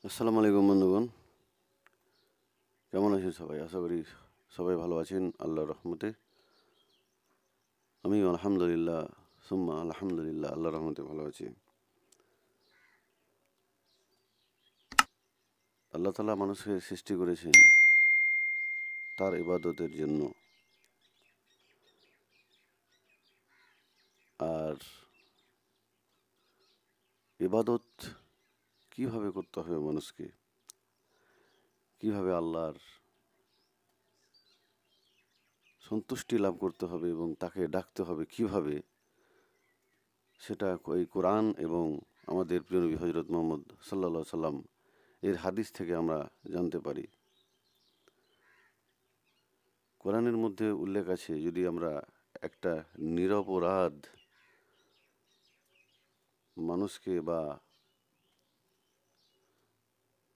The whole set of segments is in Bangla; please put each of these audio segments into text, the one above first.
আসসালামু আলাইকুম বন্ধুগণ, কেমন আছেন সবাই? আশা করি সবাই ভালো আছেন আল্লাহর রহমতে। আমি আলহামদুলিল্লাহ, সুম্মা আলহামদুলিল্লাহ, আল্লাহর রহমতে ভালো আছি। আল্লাহ তাআলা মানুষকে সৃষ্টি করেছেন তার ইবাদতের জন্য। আর ইবাদত কিভাবে করতে হবে মানুষকে, কিভাবে আল্লাহর সন্তুষ্টি লাভ করতে হবে এবং তাকে ডাকতে হবে কিভাবে, সেটা এই কোরআন এবং আমাদের প্রিয় নবী হযরত মুহাম্মদ সাল্লাল্লাহু সাল্লাম এর হাদিস থেকে আমরা জানতে পারি। কোরআনের মধ্যে উল্লেখ আছে, যদি আমরা একটা নিরপরাধ মানুষকে বা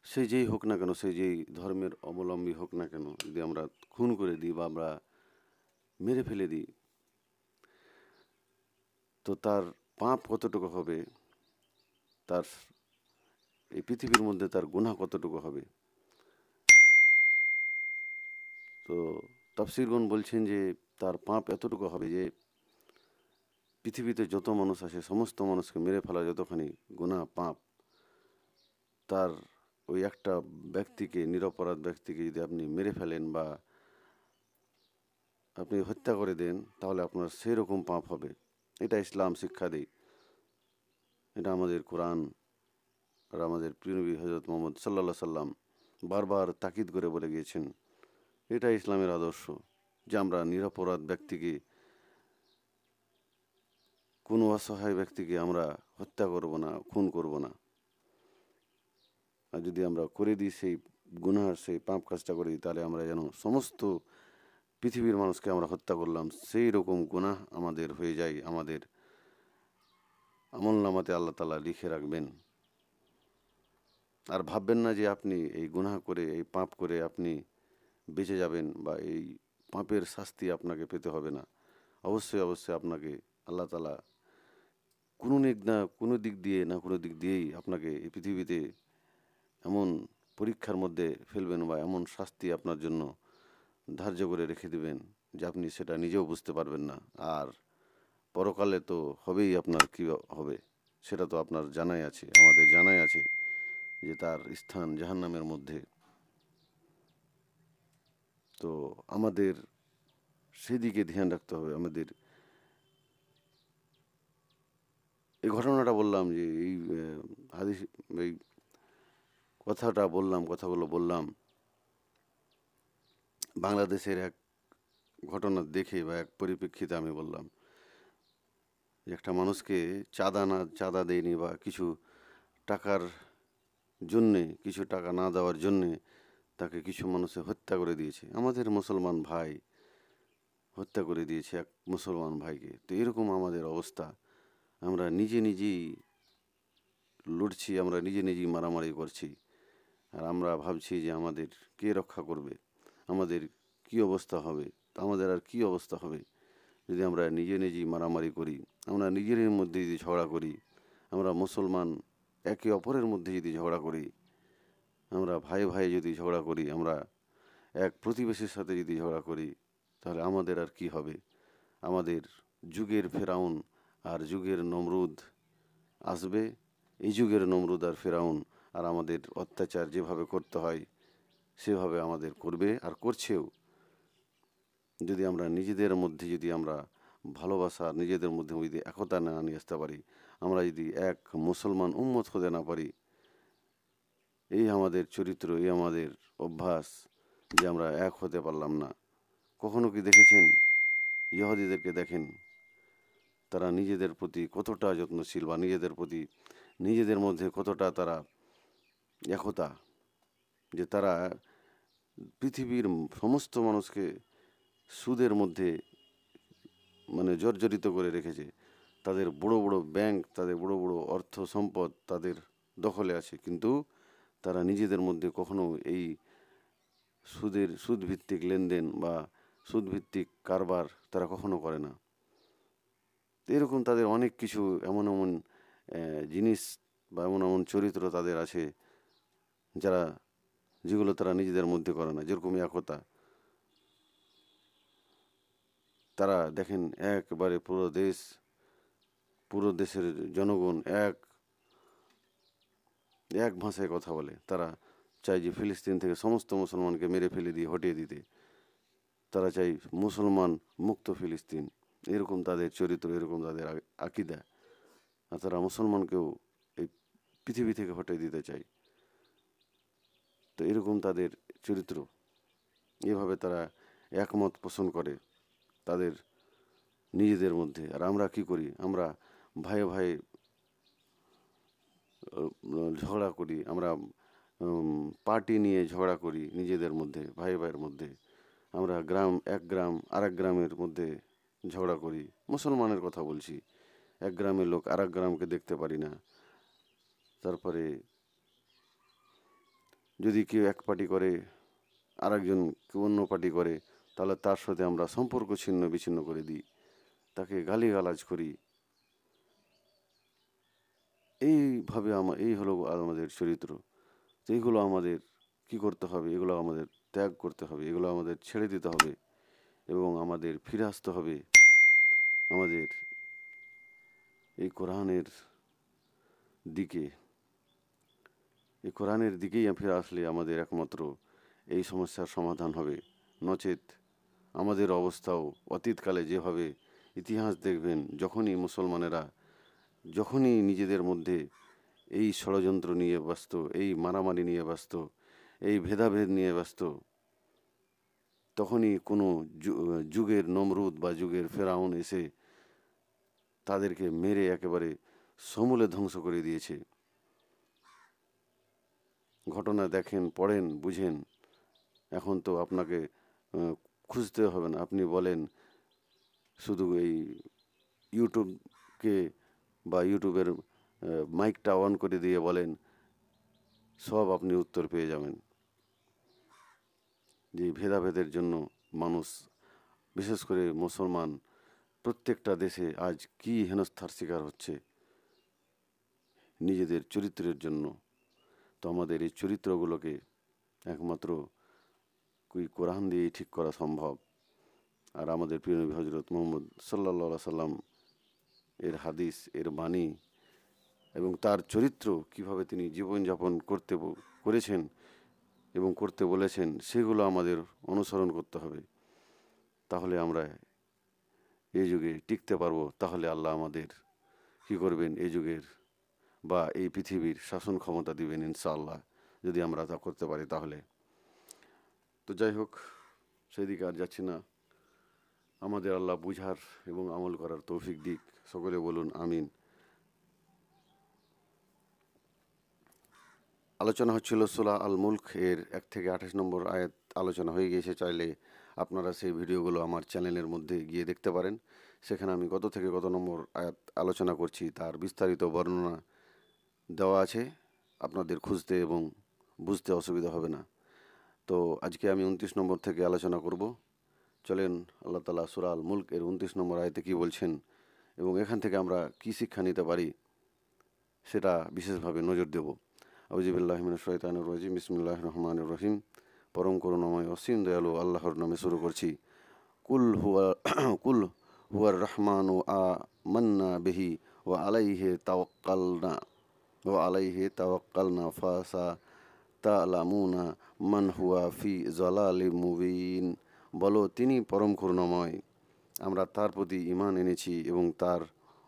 সে যেই হোক না কেন, সে যেই ধর্মের অবলম্বী হোক না কেন, যদি আমরা খুন করে দিই বা আমরা মেরে ফেলে দিই, তো তার পাপ কতটুকু হবে, তার এই পৃথিবীর মধ্যে তার গুনাহ কতটুকু হবে। তো তাফসীরগণ বলছেন যে তার পাপ এতটুকু হবে যে পৃথিবীতে যত মানুষ আছে সমস্ত মানুষকে মেরে ফেলা যতখানি গুনাহ পাপ, তার ওই একটা ব্যক্তিকে, নিরপরাধ ব্যক্তিকে যদি আপনি মেরে ফেলেন বা আপনি হত্যা করে দেন, তাহলে আপনার সেই রকম পাপ হবে। এটা ইসলাম শিক্ষা দেয়। এটা আমাদের কোরআন আর আমাদের প্রিয় নবী হযরত মুহাম্মদ সাল্লাল্লাহু সাল্লাম বারবার তাকিদ করে বলে গিয়েছেন। এটা ইসলামের আদর্শ যে আমরা নিরপরাধ ব্যক্তিকে, কোনো অসহায় ব্যক্তিকে আমরা হত্যা করব না, খুন করব না। আর যদি আমরা করে দিই সেই গুনার, সেই পাপ কাজটা করে দিই, তাহলে আমরা যেন সমস্ত পৃথিবীর মানুষকে আমরা হত্যা করলাম, সেই রকম গুনাহ আমাদের হয়ে যায়। আমাদের আমলনামাতে আল্লাহ তাআলা লিখে রাখবেন। আর ভাববেন না যে আপনি এই গুনাহ করে, এই পাপ করে আপনি বেঁচে যাবেন বা এই পাপের শাস্তি আপনাকে পেতে হবে না। অবশ্যই অবশ্যই আপনাকে আল্লাহ তাআলা কোনো দিক দিয়ে না কোনো দিক দিয়েই আপনাকে এই পৃথিবীতে এমন পরীক্ষার মধ্যে ফেলবেন বা এমন শাস্তি আপনার জন্য ধার্য করে রেখে দিবেন যে আপনি সেটা নিজেও বুঝতে পারবেন না। আর পরকালে তো হবেই, আপনার কী হবে সেটা তো আপনার জানাই আছে, আমাদের জানাই আছে যে তার স্থান জাহান্নামের মধ্যে। তো আমাদের সেদিকে ধ্যান রাখতে হবে। আমাদের এই ঘটনাটা বললাম যে এই হাদিস, এই কথাগুলো বললাম বাংলাদেশের এক ঘটনা দেখে বা এক পরিপ্রেক্ষিতে আমি বললাম যে একটা মানুষকে চাঁদা দেয়নি বা কিছু টাকার জন্যে, কিছু টাকা না দেওয়ার জন্যে তাকে কিছু মানুষে হত্যা করে দিয়েছে। আমাদের মুসলমান ভাই হত্যা করে দিয়েছে এক মুসলমান ভাইকে। তো এরকম আমাদের অবস্থা, আমরা নিজেই লড়ছি, আমরা নিজেই মারামারি করছি। আর আমরা ভাবছি যে আমাদের কে রক্ষা করবে, আমাদের কি অবস্থা হবে। তা আমাদের আর কি অবস্থা হবে যদি আমরা নিজেই মারামারি করি, আমরা নিজেদের মধ্যে যদি ঝগড়া করি, আমরা মুসলমান একে অপরের মধ্যে যদি ঝগড়া করি, আমরা ভাই যদি ঝগড়া করি, আমরা এক প্রতিবেশীর সাথে যদি ঝগড়া করি, তাহলে আমাদের আর কি হবে। আমাদের যুগের ফেরাউন আর যুগের নমরুদ আসবে। এই যুগের নমরুদ আর ফেরাউন আর আমাদের অত্যাচার যেভাবে করতে হয় সেভাবে আমাদের করবে আর করছেও। যদি আমরা নিজেদের মধ্যে যদি আমরা ভালোবাসা, নিজেদের মধ্যে যদি একতা না নিয়ে আসতে পারি, আমরা যদি এক মুসলমান উম্মত হতে না পারি, এই আমাদের চরিত্র, এই আমাদের অভ্যাস যে আমরা এক হতে পারলাম না। কখনো কি দেখেছেন? ইহুদিদেরকে দেখেন, তারা নিজেদের প্রতি কতটা যত্নশীল বা নিজেদের প্রতি নিজেদের মধ্যে কতটা তারা একতা, যে তারা পৃথিবীর সমস্ত মানুষকে সুদের মধ্যে মানে জর্জরিত করে রেখেছে। তাদের বড় বড় ব্যাংক, তাদের বড় বড় অর্থ সম্পদ তাদের দখলে আছে, কিন্তু তারা নিজেদের মধ্যে কখনো এই সুদভিত্তিক লেনদেন বা সুদভিত্তিক কারবার তারা কখনো করে না। তো এরকম তাদের অনেক কিছু এমন জিনিস বা এমন চরিত্র তাদের আছে যেগুলো তারা নিজেদের মধ্যে করে না, যেরকম একতা। তারা দেখেন একবারে পুরো দেশের জনগণ এক ভাষায় কথা বলে। তারা চায় যে ফিলিস্তিন থেকে সমস্ত মুসলমানকে মেরে ফেলে দিয়ে হটিয়ে দিতে। তারা চায় মুসলমান মুক্ত ফিলিস্তিন। এরকম তাদের চরিত্র, এরকম তাদের আকিদা। আর তারা মুসলমানকেও এই পৃথিবী থেকে হটিয়ে দিতে চায়। তো এরকম তাদের চরিত্র। এভাবে তারা একমত পোষণ করে তাদের নিজেদের মধ্যে। আর আমরা কি করি? আমরা ভাইয়ে ভাইয়ে ঝগড়া করি। আমরা পার্টি নিয়ে ঝগড়া করি নিজেদের মধ্যে, ভাই ভাইয়ের মধ্যে। আমরা এক গ্রাম আর এক গ্রামের মধ্যে ঝগড়া করি। মুসলমানের কথা বলছি। এক গ্রামের লোক আর এক গ্রামকে দেখতে পারি না। তারপরে যদি কেউ এক পার্টি করে, আর একজন কেউ অন্য পার্টি করে, তাহলে তার সাথে আমরা সম্পর্ক ছিন্ন বিচ্ছিন্ন করে দিই, তাকে গালিগালাজ করি। এইভাবে এই হলো আমাদের চরিত্র। তো এইগুলো আমাদের কি করতে হবে? এগুলো আমাদের ত্যাগ করতে হবে, এগুলো আমাদের ছেড়ে দিতে হবে এবং আমাদের ফিরে আসতে হবে আমাদের এই কোরআনের দিকে। এই কোরআনের দিকেই ফিরে আসলে আমাদের একমাত্র এই সমস্যার সমাধান হবে। নচেত আমাদের অবস্থাও অতীতকালে যেভাবে ইতিহাস দেখবেন, যখনই নিজেদের মধ্যে এই ষড়যন্ত্র নিয়ে ব্যস্ত, এই মারামারি নিয়ে ব্যস্ত, এই ভেদাভেদ নিয়ে ব্যস্ত, তখনই কোনো যুগের নমরুদ বা যুগের ফেরাউন এসে তাদেরকে মেরে একেবারে সমূলে ধ্বংস করে দিয়েছে। ঘটনা দেখেন, পড়েন, বুঝেন। এখন তো আপনাকে খুঁজতে হবে না। আপনি বলেন শুধু এই ইউটিউবকে বা ইউটিউবের মাইকটা অন করে দিয়ে বলেন, সব আপনি উত্তর পেয়ে যাবেন। যে ভেদাভেদের জন্য মানুষ, বিশেষ করে মুসলমান, প্রত্যেকটা দেশে আজ কী হেনস্থার শিকার হচ্ছে নিজেদের চরিত্রের জন্য। তো আমাদের এই চরিত্রগুলোকে একমাত্র কোরআন দিয়েই ঠিক করা সম্ভব। আর আমাদের প্রিয় নবী হজরত মুহাম্মদ সাল্লাল্লাহু সাল্লাম এর হাদিস, এর বাণী এবং তার চরিত্র কিভাবে তিনি জীবনযাপন করেছেন এবং করতে বলেছেন, সেগুলো আমাদের অনুসরণ করতে হবে। তাহলে আমরা এই যুগে টিকতে পারবো। তাহলে আল্লাহ আমাদের কি করবেন? এই যুগের বা এই পৃথিবীর শাসন ক্ষমতা দিবেন ইনশাআল্লাহ, যদি আমরা তা করতে পারি তাহলে। তো যাই হোক, সেদিকে আর যাচ্ছি না। আমাদের আল্লাহ বুঝার এবং আমল করার তৌফিক দিক। সকলে বলুন আমিন। আলোচনা হচ্ছিল সূরা আল মুলক এর 1 থেকে 28 নম্বর আয়াত আলোচনা হয়ে গিয়েছে। চাইলে আপনারা সেই ভিডিওগুলো আমার চ্যানেলের মধ্যে গিয়ে দেখতে পারেন। সেখানে আমি কত থেকে কত নম্বর আয়াত আলোচনা করছি তার বিস্তারিত বর্ণনা দেওয়া আছে। আপনাদের খুঁজতে এবং বুঝতে অসুবিধা হবে না। তো আজকে আমি 29 নম্বর থেকে আলোচনা করব। চলেন আল্লাহ তাআলা সূরা আল মুলক এর 29 নম্বর আয়াতে কী বলছেন এবং এখান থেকে আমরা কী শিক্ষা নিতে পারি সেটা বিশেষভাবে নজর দেব। আউযুবিল্লাহি মিনাশ শাইতানির রাজিম। বিসমিল্লাহির রহমানির রহিম। পরম করুণাময় অসীম দয়ালু আল্লাহর নামে শুরু করছি। কুল হুয়া কুল হুয়ার রহমানু আমান্না বিহি ওয়া আলাইহি তাওয়াক্কালনা ফাসা তা'লামুনা মান হুয়া ফি যালালিম মুবিন। বলো, তিনি পরম করুণাময়, আমরা তার প্রতি ঈমান এনেছি এবং তার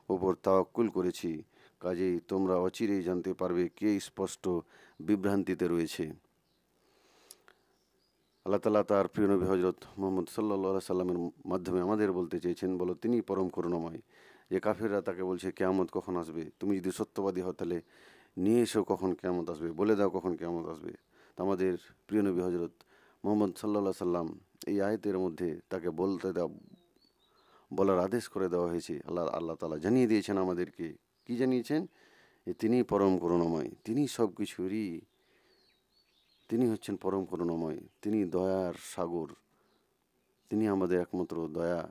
উপর তাওয়াক্কুল করেছি। কাজেই তোমরা অচিরেই জানতে পারবে কে স্পষ্ট বিভ্রান্তিতে রয়েছে। আল্লাহ তাআলা তার প্রিয় নবী হজরত মুহাম্মদ সাল্লাল্লাহু আলাইহি সাল্লামের মাধ্যমে আমাদের বলতে চেয়েছেন, বলো, তিনি পরম করুণাময়। যে কাফিররা তাকে বলছে কিয়ামত কখন আসবে, তুমি যদি সত্যবাদী হও তাহলে নিয়ে এসো কখন কিয়ামত আসবে, বলে দাও কখন কিয়ামত আসবে। তো আমাদের প্রিয় নবী হজরত মুহাম্মদ সাল্লাল্লাহু আলাইহি সাল্লাম এই আয়াতের মধ্যে তাকে বলার আদেশ করে দেওয়া হয়েছে। আল্লাহ তাআলা জানিয়ে দিয়েছেন আমাদেরকে। কি জানিয়েছেন? যে তিনি পরম করুণাময়, তিনি হচ্ছেন পরম করুণাময়, তিনি দয়ার সাগর, তিনি আমাদের একমাত্র দয়া,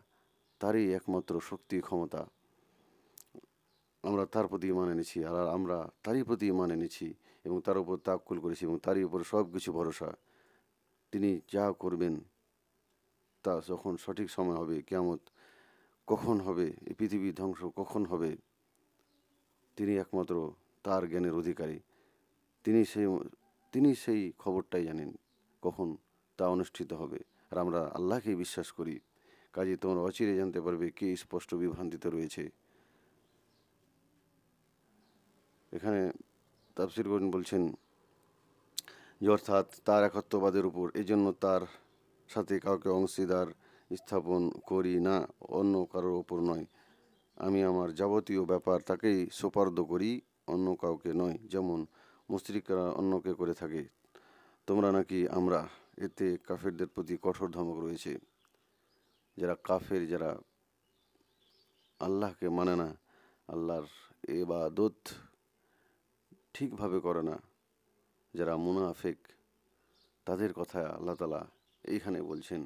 তারই একমাত্র শক্তি ক্ষমতা। আমরা তার প্রতি ঈমান এনেছি আর আমরা তারই প্রতি ঈমান এনেছি এবং তার উপর তাওয়াক্কুল করেছি এবং তারই উপর সব কিছু ভরসা। তিনি যা করবেন তা যখন সঠিক সময় হবে, কিয়ামত কখন হবে, এই পৃথিবী ধ্বংস কখন হবে, তিনি একমাত্র তার জ্ঞানের অধিকারী। তিনি সেই তিনি সেই খবরটাই জানেন কখন তা অনুষ্ঠিত হবে। আর আমরা আল্লাহকেই বিশ্বাস করি। কাজে তোমরা অচিরে জানতে পারবে কে স্পষ্ট বিভ্রান্তিতে রয়েছে। এখানে তাফসীর করেন বলছেন যে অর্থাৎ তার একাত্মবাদের উপর, এই জন্য তার সাথে কাউকে অংশীদার স্থাপন করি না, অন্য কারোর ওপর নয়। আমি আমার যাবতীয় ব্যাপার তাকেই সোপার্দ করি, অন্য কাউকে নয়, যেমন মুশরিকরা অন্যকে করে থাকে। তোমরা নাকি আমরা, এতে কাফেরদের প্রতি কঠোর ধমক রয়েছে। যারা কাফের, যারা আল্লাহকে মানে না, আল্লাহর ইবাদত ঠিকভাবে করে না, যারা মুনাফিক, তাদের কথা আল্লাহ তাআলা এইখানে বলছেন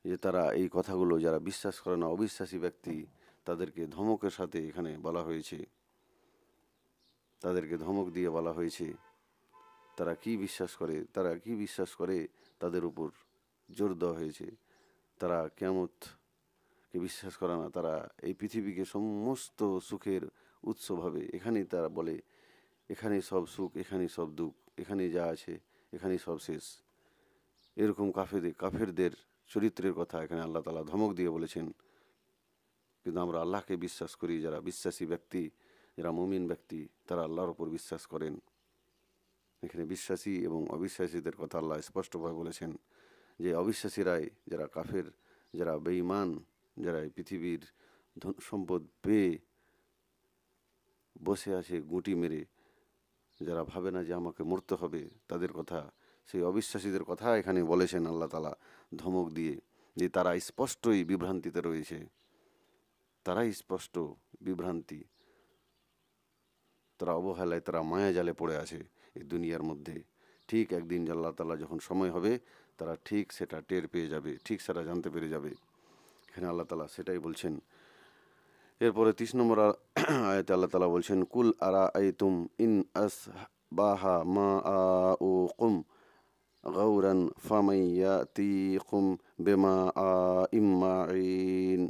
যে তারা এই কথাগুলো যারা বিশ্বাস করে না, অবিশ্বাসী ব্যক্তি, তাদেরকে ধমকের সাথে এখানে বলা হয়েছে, তাদেরকে ধমক দিয়ে বলা হয়েছে তারা কি বিশ্বাস করে, তারা কি বিশ্বাস করে তাদের উপর জোর দেওয়া হয়েছে। তারা কিয়ামতকে বিশ্বাস করে না, তারা এই পৃথিবীকে সমস্ত সুখের উৎস ভাবে। এখানেই তারা বলে এখানেই সব সুখ, এখানেই সব দুঃখ, এখানেই যা আছে, এখানেই সব শেষ। এরকম কাফেরদের চরিত্রের কথা এখানে আল্লাহ তাআলা ধমক দিয়ে বলেছেন। কিন্তু আমরা আল্লাহকে বিশ্বাস করি, যারা বিশ্বাসী ব্যক্তি, যারা মুমিন ব্যক্তি, তারা আল্লাহর উপর বিশ্বাস করেন। এখানে বিশ্বাসী এবং অবিশ্বাসীদের কথা আল্লাহ স্পষ্টভাবে বলেছেন যে অবিশ্বাসীরাই, যারা কাফের, যারা বেঈমান, যারা এই পৃথিবীর ধন সম্পদ পেয়ে বসে আছে গুঁটি মেরে, যারা ভাবে না যে আমাকে মরতে হবে, তাদের কথা, সেই অবিশ্বাসীদের কথা এখানে বলেছেন আল্লাহ তাআলা ধমক দিয়ে, যে তারা স্পষ্টই বিভ্রান্তিতে রয়েছে, তারাই স্পষ্ট বিভ্রান্তি, তারা অবহেলায়, তারা মায়াজালে পড়ে আছে এই দুনিয়ার মধ্যে। ঠিক একদিন আল্লাহ তাআলা যখন সময় হবে, তারা ঠিক সেটা টের পেয়ে যাবে, ঠিক সেটা জানতে পেরে যাবে। এখানে আল্লাহ তাআলা সেটাই বলছেন। এরপরে 30 নম্বর আয়াতে আল্লাহ তাআলা বলছেন, কুল আরাআইতুম ইন আসবাহা মাআউকুম গাওরান ফামান ইয়াতিকুম বিমাআইন মাঈন।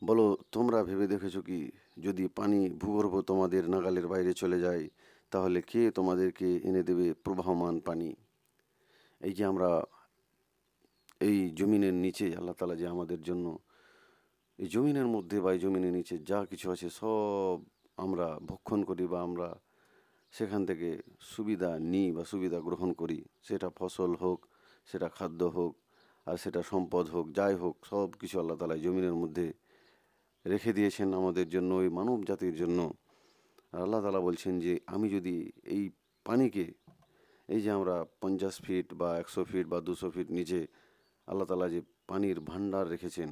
বলো, তোমরা ভেবে দেখেছো কি, যদি পানি ভূগর্ভ তোমাদের নাগালের বাইরে চলে যায়, তাহলে কে তোমাদেরকে এনে দেবে প্রবাহমান পানি? এই যে আমরা এই জমিনের নিচে আল্লাহ তাআলা যে আমাদের জন্য এই জমিনের মধ্যে বা এই জমিনের নিচে যা কিছু আছে সব আমরা ভক্ষণ করি, বা আমরা সেখান থেকে সুবিধা নিই বা সুবিধা গ্রহণ করি, সেটা ফসল হোক, সেটা খাদ্য হোক, আর সেটা সম্পদ হোক, যাই হোক, সব কিছু আল্লাহ তাআলা এই জমিনের মধ্যে রেখে দিয়েছেন আমাদের জন্য, ওই মানব জাতির জন্য। আর আল্লাহ তাআলা বলছেন যে আমি যদি এই পানিকে, এই যে আমরা 50 ফিট বা 100 ফিট বা 200 ফিট নিচে আল্লাহ তাআলা যে পানির ভান্ডার রেখেছেন,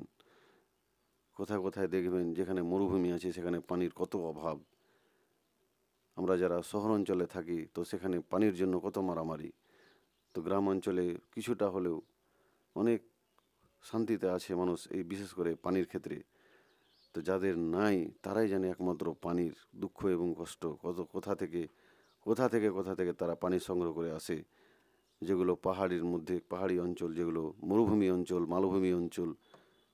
কোথায় কোথায় দেখবেন যেখানে মরুভূমি আছে সেখানে পানির কত অভাব। আমরা যারা শহর অঞ্চলে থাকি, তো সেখানে পানির জন্য কত মারামারি। তো গ্রাম অঞ্চলে কিছুটা হলেও অনেক শান্তিতে আছে মানুষ, এই বিশেষ করে পানির ক্ষেত্রে। তো যাদের নাই, তারাই জানে একমাত্র পানির দুঃখ এবং কষ্ট, কোথা থেকে তারা পানি সংগ্রহ করে আসে। যেগুলো পাহাড়ের মধ্যে, পাহাড়ি অঞ্চল, যেগুলো মরুভূমি অঞ্চল, মালভূমি অঞ্চল,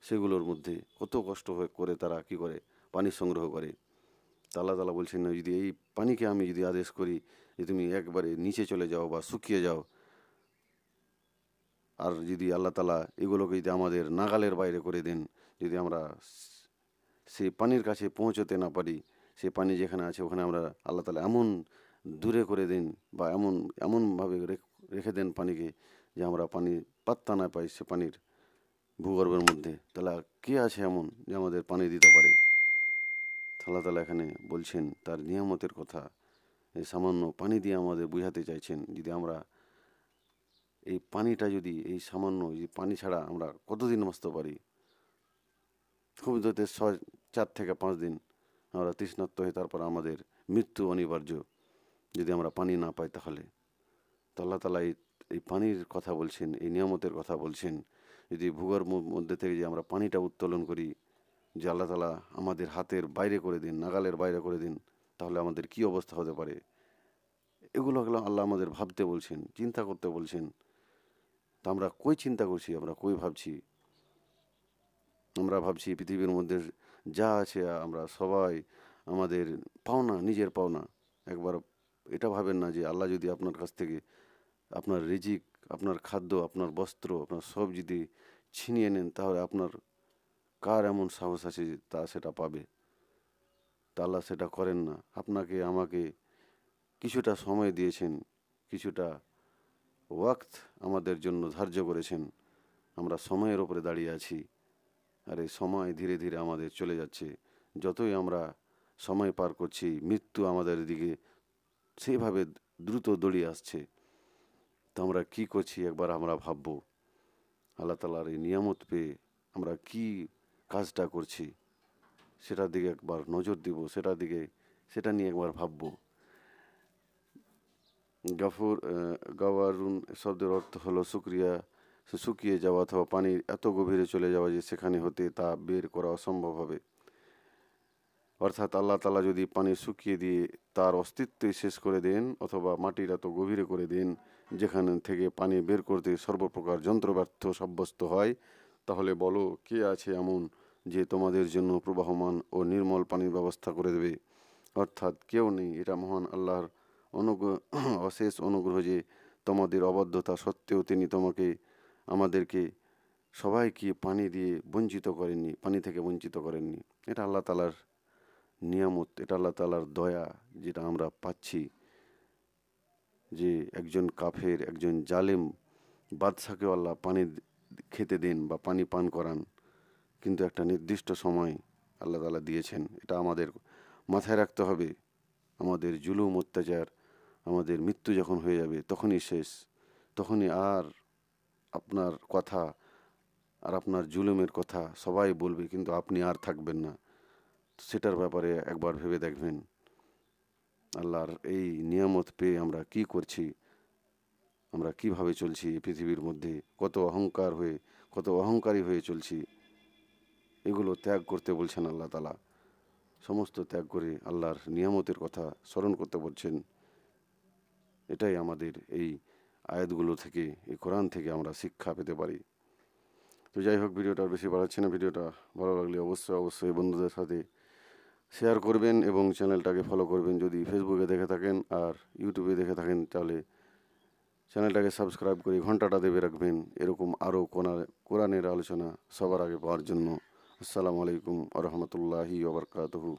সেগুলোর মধ্যে কত কষ্ট করে তারা কি করে পানি সংগ্রহ করে। তা আল্লাহ তাআলা বলছেন, না, যদি এই পানিকে আমি যদি আদেশ করি যে তুমি একবারে নিচে চলে যাও বা শুকিয়ে যাও, আর যদি আল্লাহ তাআলা এগুলোকে যদি আমাদের নাগালের বাইরে করে দেন, যদি আমরা সেই পানির কাছে পৌঁছতে না পারি, সে পানি যেখানে আছে ওখানে আমরা আল্লাহ তাআলা এমন দূরে করে দেন, বা এমনভাবে রেখে দেন পানিকে, যে আমরা পানি পাত্তা না পাই সে পানির ভূগর্ভের মধ্যে, তাহলে আর কে আছে এমন যে আমাদের পানি দিতে পারে? আল্লাহ তাআলা এখানে বলছেন তার নিয়ামতের কথা, এই সামান্য পানি দিয়ে আমাদের বুঝাতে চাইছেন। যদি আমরা এই পানিটা, যদি এই সামান্য এই পানি ছাড়া আমরা কতদিন বাঁচতে পারি? খুব জোর 4 থেকে 5 দিন আমরা তৃষ্ণার্ত হয়ে তারপর আমাদের মৃত্যু অনিবার্য, যদি আমরা পানি না পাই তাহলে। তো আল্লাহ তাআলা এই পানির কথা বলছেন, এই নিয়ামতের কথা বলছেন। যদি ভূগর্ভ মধ্যে থেকে যে আমরা পানিটা উত্তোলন করি, যে আল্লাহ তাআলা আমাদের হাতের বাইরে করে দিন, নাগালের বাইরে করে দিন, তাহলে আমাদের কি অবস্থা হতে পারে। এগুলো হলো আল্লাহ আমাদের ভাবতে বলছেন, চিন্তা করতে বলছেন। তা আমরা কই চিন্তা করছি, আমরা কই ভাবছি? আমরা ভাবছি পৃথিবীর মধ্যে যা আছে আমরা সবাই আমাদের পাওনা, নিজের পাওনা। একবার এটা ভাবেন না যে আল্লাহ যদি আপনার কাছ থেকে আপনার রিজিক, আপনার খাদ্য, আপনার বস্ত্র, আপনার সব যদি ছিনিয়ে নেন, তাহলে আপনার কার এমন সাহস আছে যে তা সেটা পাবে? তা আল্লাহ সেটা করেন না। আপনাকে আমাকে কিছুটা সময় দিয়েছেন, কিছুটা ওয়াক্ত আমাদের জন্য ধার্য করেছেন। আমরা সময়ের ওপরে দাঁড়িয়ে আছি, আর এই সময় ধীরে ধীরে আমাদের চলে যাচ্ছে। যতই আমরা সময় পার করছি, মৃত্যু আমাদের দিকে সেভাবে দ্রুত দৌড়িয়ে আসছে। তো আমরা কি করছি একবার আমরা ভাববো। আল্লাহ তাআলার এই নিয়ামত পেয়ে আমরা কি কাজটা করছি সেটার দিকে একবার নজর দিব, সেটা নিয়ে একবার ভাববো। গাওয়ারুন শব্দের অর্থ হলো শুকিয়ে যাওয়া অথবা পানির এত গভীরে চলে যাওয়া যে সেখানে হতে তা বের করা অসম্ভব হবে। অর্থাৎ আল্লাহ তাআলা যদি পানি শুকিয়ে দিয়ে তার অস্তিত্বই শেষ করে দেন, অথবা মাটির এত গভীরে করে দেন যেখান থেকে পানি বের করতে সর্বপ্রকার যন্ত্র ব্যর্থ সাব্যস্ত হয়, তাহলে বলো কে আছে এমন যে তোমাদের জন্য প্রবাহমান ও নির্মল পানির ব্যবস্থা করে দেবে? অর্থাৎ কেউ নেই। এটা মহান আল্লাহর অনুগ্রহ, অশেষ অনুগ্রহ যে তোমাদের অবাধ্যতা সত্ত্বেও তিনি আমাদেরকে সবাইকে পানি থেকে বঞ্চিত করেননি। এটা আল্লাহ তাআলার নিয়ামত, এটা আল্লাহ তাআলার দয়া, যেটা আমরা পাচ্ছি। যে একজন কাফের, একজন জালেম বাদশাকেও আল্লাহ পানি খেতে দেন বা পানি পান করান, কিন্তু একটা নির্দিষ্ট সময় আল্লাহ তাআলা দিয়েছেন। এটা আমাদের মাথায় রাখতে হবে। আমাদের জুলুম অত্যাচার, আমাদের মৃত্যু যখন হয়ে যাবে তখনই শেষ। তখনই আর আপনার কথা আর আপনার জুলুমের কথা সবাই বলবে, কিন্তু আপনি আর থাকবেন না। সেটার ব্যাপারে একবার ভেবে দেখবেন। আল্লাহর এই নিয়ামত পেয়ে আমরা কি করছি, আমরা কিভাবে চলছি এই পৃথিবীর মধ্যে, কত অহংকারী হয়ে চলছি। এগুলো ত্যাগ করতে বলছেন আল্লাহ তাআলা। সমস্ত ত্যাগ করে আল্লাহর নিয়ামতের কথা স্মরণ করতে বলছেন। এটাই আমাদের এই আয়াতগুলো থেকে, এই কোরআন থেকে আমরা শিক্ষা পেতে পারি। তো যাই হোক, ভিডিওটা আর বেশি বাড়াচ্ছি না। ভিডিওটা ভালো লাগলে অবশ্যই বন্ধুদের সাথে শেয়ার করবেন এবং চ্যানেলটাকে ফলো করবেন যদি ফেসবুকে দেখে থাকেন। আর ইউটিউবে দেখে থাকেন তাহলে চ্যানেলটাকে সাবস্ক্রাইব করে ঘন্টাটা দেবে রাখবেন, এরকম আরও কোরআনের আলোচনা সবার আগে পাওয়ার জন্য। আসসালামু আলাইকুম ওয়া রাহমাতুল্লাহি ওয়া বারাকাতুহু।